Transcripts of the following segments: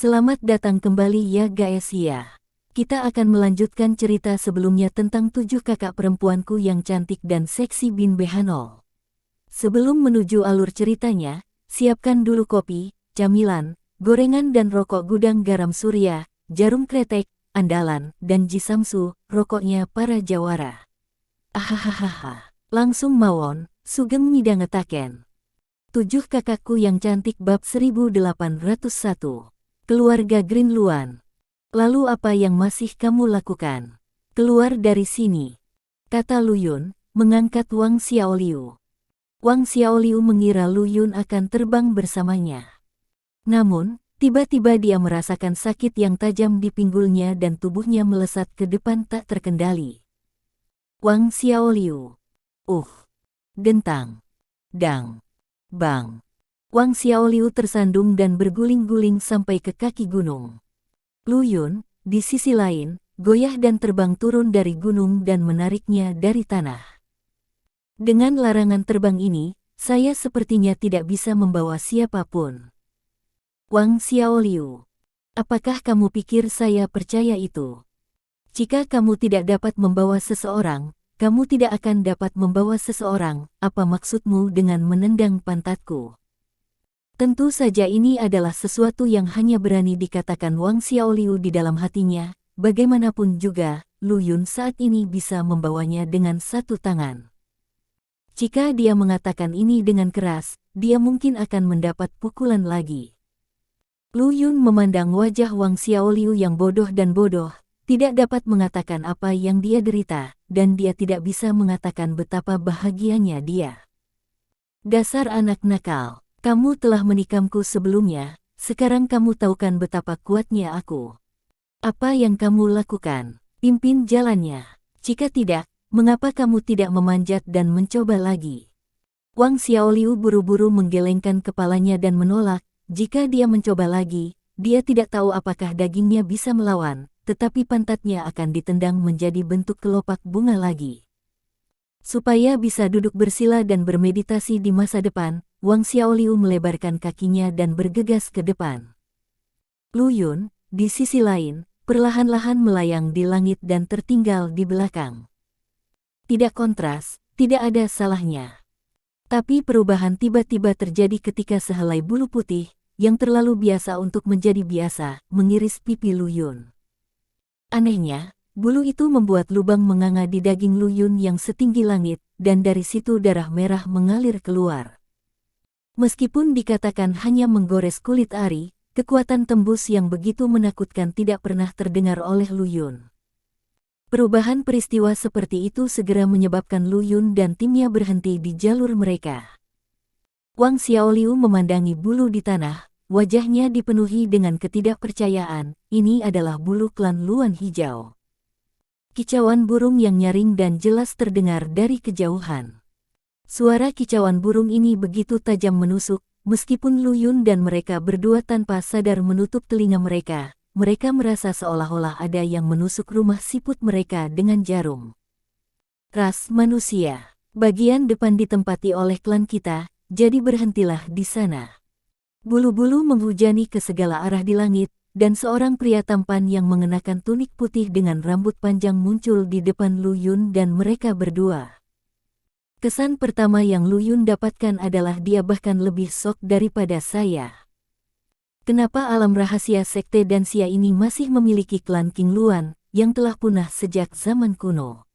Selamat datang kembali ya guys ya. Kita akan melanjutkan cerita sebelumnya tentang 7 kakak perempuanku yang cantik dan seksi bin Behanol. Sebelum menuju alur ceritanya, siapkan dulu kopi, camilan, gorengan dan rokok gudang garam surya, jarum kretek, andalan, dan jisamsu, rokoknya para jawara. Ahahaha, langsung mawon, sugeng midangetaken. 7 kakakku yang cantik bab 1801. Keluarga Grinluan. Lalu apa yang masih kamu lakukan? Keluar dari sini, kata Lu Yun, mengangkat Wang Xiaoliu. Wang Xiaoliu mengira Lu Yun akan terbang bersamanya. Namun, tiba-tiba dia merasakan sakit yang tajam di pinggulnya dan tubuhnya melesat ke depan tak terkendali. Wang Xiaoliu. Gentang. Dang. Bang. Wang Xiaoliu tersandung dan berguling-guling sampai ke kaki gunung. Lu Yun, di sisi lain, goyah dan terbang turun dari gunung dan menariknya dari tanah. Dengan larangan terbang ini, saya sepertinya tidak bisa membawa siapapun. Wang Xiaoliu. Apakah kamu pikir saya percaya itu? Jika kamu tidak dapat membawa seseorang, kamu tidak akan dapat membawa seseorang. Apa maksudmu dengan menendang pantatku? Tentu saja ini adalah sesuatu yang hanya berani dikatakan Wang Xiaoliu di dalam hatinya. Bagaimanapun juga, Lu Yun saat ini bisa membawanya dengan satu tangan. Jika dia mengatakan ini dengan keras, dia mungkin akan mendapat pukulan lagi. Lu Yun memandang wajah Wang Xiaoliu yang bodoh dan bodoh, tidak dapat mengatakan apa yang dia derita, dan dia tidak bisa mengatakan betapa bahagianya dia. Dasar anak nakal. Kamu telah menikamku sebelumnya, sekarang kamu tahu kan betapa kuatnya aku. Apa yang kamu lakukan? Pimpin jalannya. Jika tidak, mengapa kamu tidak memanjat dan mencoba lagi? Wang Xiaoliu buru-buru menggelengkan kepalanya dan menolak. Jika dia mencoba lagi, dia tidak tahu apakah dagingnya bisa melawan, tetapi pantatnya akan ditendang menjadi bentuk kelopak bunga lagi. Supaya bisa duduk bersila dan bermeditasi di masa depan, Wang Xiaoliu melebarkan kakinya dan bergegas ke depan. Lu Yun, di sisi lain, perlahan-lahan melayang di langit dan tertinggal di belakang. Tidak kontras, tidak ada salahnya. Tapi perubahan tiba-tiba terjadi ketika sehelai bulu putih, yang terlalu biasa untuk menjadi biasa, mengiris pipi Lu Yun. Anehnya, bulu itu membuat lubang menganga di daging Lu Yun yang setinggi langit, dan dari situ darah merah mengalir keluar. Meskipun dikatakan hanya menggores kulit ari, kekuatan tembus yang begitu menakutkan tidak pernah terdengar oleh Lu Yun. Perubahan peristiwa seperti itu segera menyebabkan Lu Yun dan timnya berhenti di jalur mereka. Wang Xiaoliu memandangi bulu di tanah, wajahnya dipenuhi dengan ketidakpercayaan. Ini adalah bulu klan Luan Hijau. Kicauan burung yang nyaring dan jelas terdengar dari kejauhan. Suara kicauan burung ini begitu tajam menusuk, meskipun Lu Yun dan mereka berdua tanpa sadar menutup telinga mereka, mereka merasa seolah-olah ada yang menusuk rumah siput mereka dengan jarum. Ras manusia, bagian depan ditempati oleh klan kita, jadi berhentilah di sana. Bulu-bulu menghujani ke segala arah di langit, dan seorang pria tampan yang mengenakan tunik putih dengan rambut panjang muncul di depan Lu Yun dan mereka berdua. Kesan pertama yang Lu Yun dapatkan adalah dia bahkan lebih shock daripada saya. Kenapa alam rahasia sekte Danxia ini masih memiliki klan King Luan, yang telah punah sejak zaman kuno?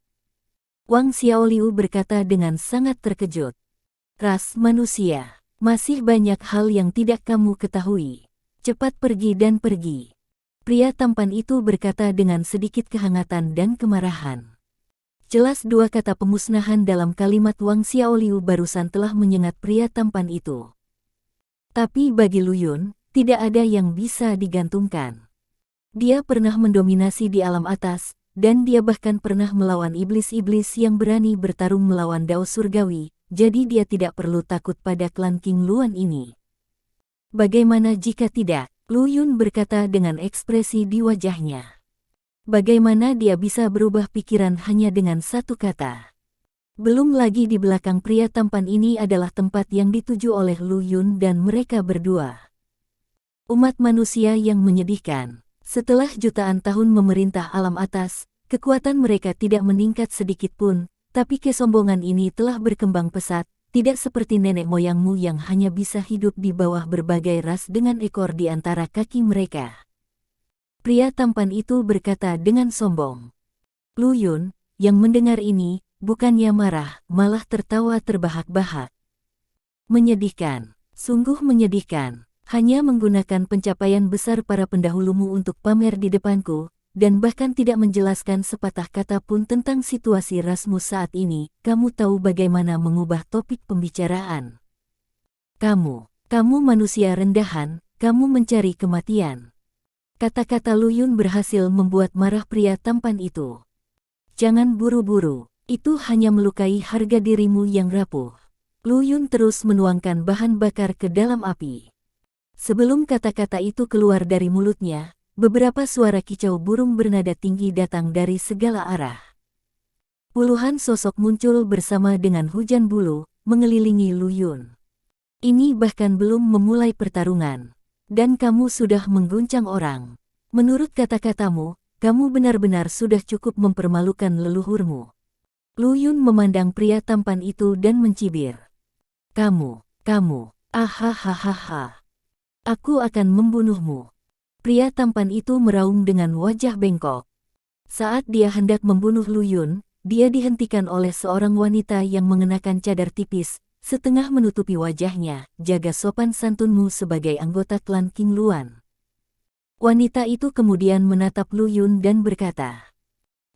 Wang Xiaoliu berkata dengan sangat terkejut. Ras manusia, masih banyak hal yang tidak kamu ketahui. Cepat pergi dan pergi. Pria tampan itu berkata dengan sedikit kehangatan dan kemarahan. Jelas dua kata pemusnahan dalam kalimat Wang Xiaoliu barusan telah menyengat pria tampan itu. Tapi bagi Lu Yun, tidak ada yang bisa digantungkan. Dia pernah mendominasi di alam atas, dan dia bahkan pernah melawan iblis-iblis yang berani bertarung melawan Dao Surgawi, jadi dia tidak perlu takut pada klan King Luan ini. Bagaimana jika tidak? Lu Yun berkata dengan ekspresi di wajahnya. Bagaimana dia bisa berubah pikiran hanya dengan satu kata? Belum lagi di belakang pria tampan ini adalah tempat yang dituju oleh Lu Yun dan mereka berdua. Umat manusia yang menyedihkan. Setelah jutaan tahun memerintah alam atas, kekuatan mereka tidak meningkat sedikit pun, tapi kesombongan ini telah berkembang pesat, tidak seperti nenek moyangmu yang hanya bisa hidup di bawah berbagai ras dengan ekor di antara kaki mereka. Pria tampan itu berkata dengan sombong. Lu Yun, yang mendengar ini, bukannya marah, malah tertawa terbahak-bahak. Menyedihkan, sungguh menyedihkan. Hanya menggunakan pencapaian besar para pendahulumu untuk pamer di depanku, dan bahkan tidak menjelaskan sepatah kata pun tentang situasi rasmu saat ini, kamu tahu bagaimana mengubah topik pembicaraan. Kamu manusia rendahan, kamu mencari kematian. Kata-kata Lu Yun berhasil membuat marah pria tampan itu. Jangan buru-buru, itu hanya melukai harga dirimu yang rapuh. Lu Yun terus menuangkan bahan bakar ke dalam api. Sebelum kata-kata itu keluar dari mulutnya, beberapa suara kicau burung bernada tinggi datang dari segala arah. Puluhan sosok muncul bersama dengan hujan bulu, mengelilingi Lu Yun. Ini bahkan belum memulai pertarungan. Dan kamu sudah mengguncang orang. Menurut kata-katamu, kamu benar-benar sudah cukup mempermalukan leluhurmu. Lu Yun memandang pria tampan itu dan mencibir. Kamu, ahahaha. Aku akan membunuhmu. Pria tampan itu meraung dengan wajah bengkok. Saat dia hendak membunuh Lu Yun, dia dihentikan oleh seorang wanita yang mengenakan cadar tipis, setengah menutupi wajahnya. Jaga sopan santunmu sebagai anggota klan King Luan. Wanita itu kemudian menatap Lu Yun dan berkata,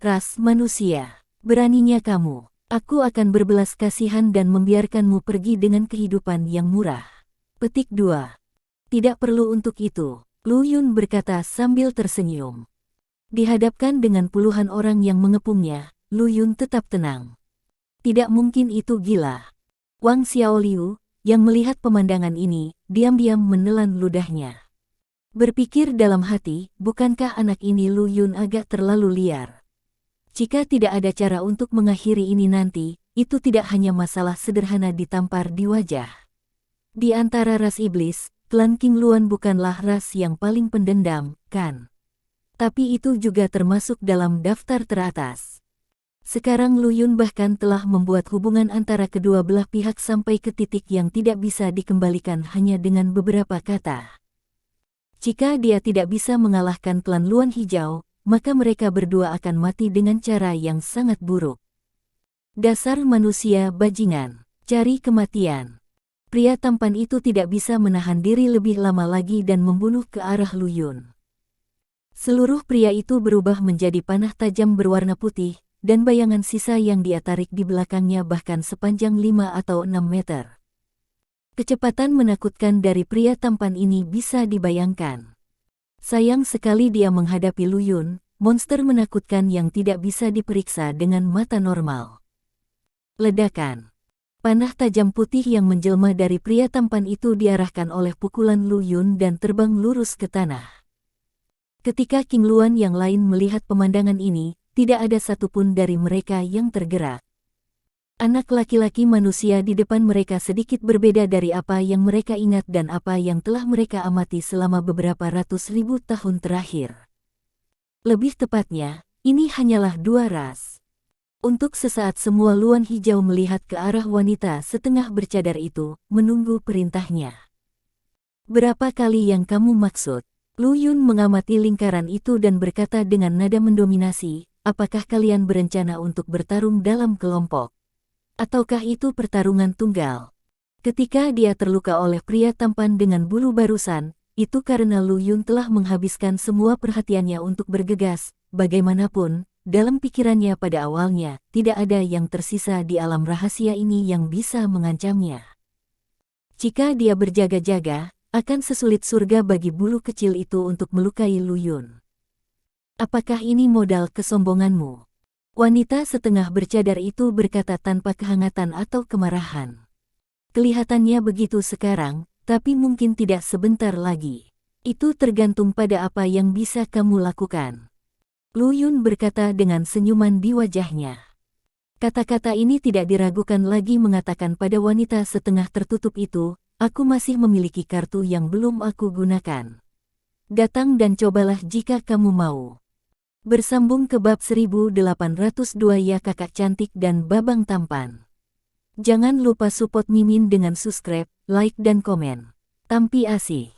Ras manusia, beraninya kamu. Aku akan berbelas kasihan dan membiarkanmu pergi dengan kehidupan yang murah. Petik 2. Tidak perlu untuk itu, Lu Yun berkata sambil tersenyum. Dihadapkan dengan puluhan orang yang mengepungnya, Lu Yun tetap tenang. Tidak mungkin itu gila. Wang Xiaoliu, yang melihat pemandangan ini, diam-diam menelan ludahnya. Berpikir dalam hati, bukankah anak ini Lu Yun agak terlalu liar? Jika tidak ada cara untuk mengakhiri ini nanti, itu tidak hanya masalah sederhana ditampar di wajah. Di antara ras iblis, klan King Luan bukanlah ras yang paling pendendam, kan? Tapi itu juga termasuk dalam daftar teratas. Sekarang Lu Yun bahkan telah membuat hubungan antara kedua belah pihak sampai ke titik yang tidak bisa dikembalikan hanya dengan beberapa kata. Jika dia tidak bisa mengalahkan klan Luan Hijau, maka mereka berdua akan mati dengan cara yang sangat buruk. Dasar manusia bajingan, cari kematian. Pria tampan itu tidak bisa menahan diri lebih lama lagi dan membunuh ke arah Lu Yun. Seluruh pria itu berubah menjadi panah tajam berwarna putih, dan bayangan sisa yang dia tarik di belakangnya bahkan sepanjang 5 atau 6 meter. Kecepatan menakutkan dari pria tampan ini bisa dibayangkan. Sayang sekali dia menghadapi Lu Yun, monster menakutkan yang tidak bisa diperiksa dengan mata normal. Ledakan. Panah tajam putih yang menjelma dari pria tampan itu diarahkan oleh pukulan Lu Yun dan terbang lurus ke tanah. Ketika King Luan yang lain melihat pemandangan ini, tidak ada satupun dari mereka yang tergerak. Anak laki-laki manusia di depan mereka sedikit berbeda dari apa yang mereka ingat dan apa yang telah mereka amati selama beberapa ratus ribu tahun terakhir. Lebih tepatnya, ini hanyalah dua ras. Untuk sesaat semua Luan Hijau melihat ke arah wanita setengah bercadar itu, menunggu perintahnya. Berapa kali yang kamu maksud? Lu Yun mengamati lingkaran itu dan berkata dengan nada mendominasi, apakah kalian berencana untuk bertarung dalam kelompok? Ataukah itu pertarungan tunggal? Ketika dia terluka oleh pria tampan dengan bulu barusan, itu karena Lu Yun telah menghabiskan semua perhatiannya untuk bergegas, bagaimanapun. Dalam pikirannya pada awalnya, tidak ada yang tersisa di alam rahasia ini yang bisa mengancamnya. Jika dia berjaga-jaga, akan sesulit surga bagi bulu kecil itu untuk melukai Lu Yun. Apakah ini modal kesombonganmu? Wanita setengah bercadar itu berkata tanpa kehangatan atau kemarahan. Kelihatannya begitu sekarang, tapi mungkin tidak sebentar lagi. Itu tergantung pada apa yang bisa kamu lakukan. Lu Yun berkata dengan senyuman di wajahnya. Kata-kata ini tidak diragukan lagi mengatakan pada wanita setengah tertutup itu, aku masih memiliki kartu yang belum aku gunakan. Datang dan cobalah jika kamu mau. Bersambung ke bab 1802 ya kakak cantik dan babang tampan. Jangan lupa support Mimin dengan subscribe, like dan komen. Tampi asih.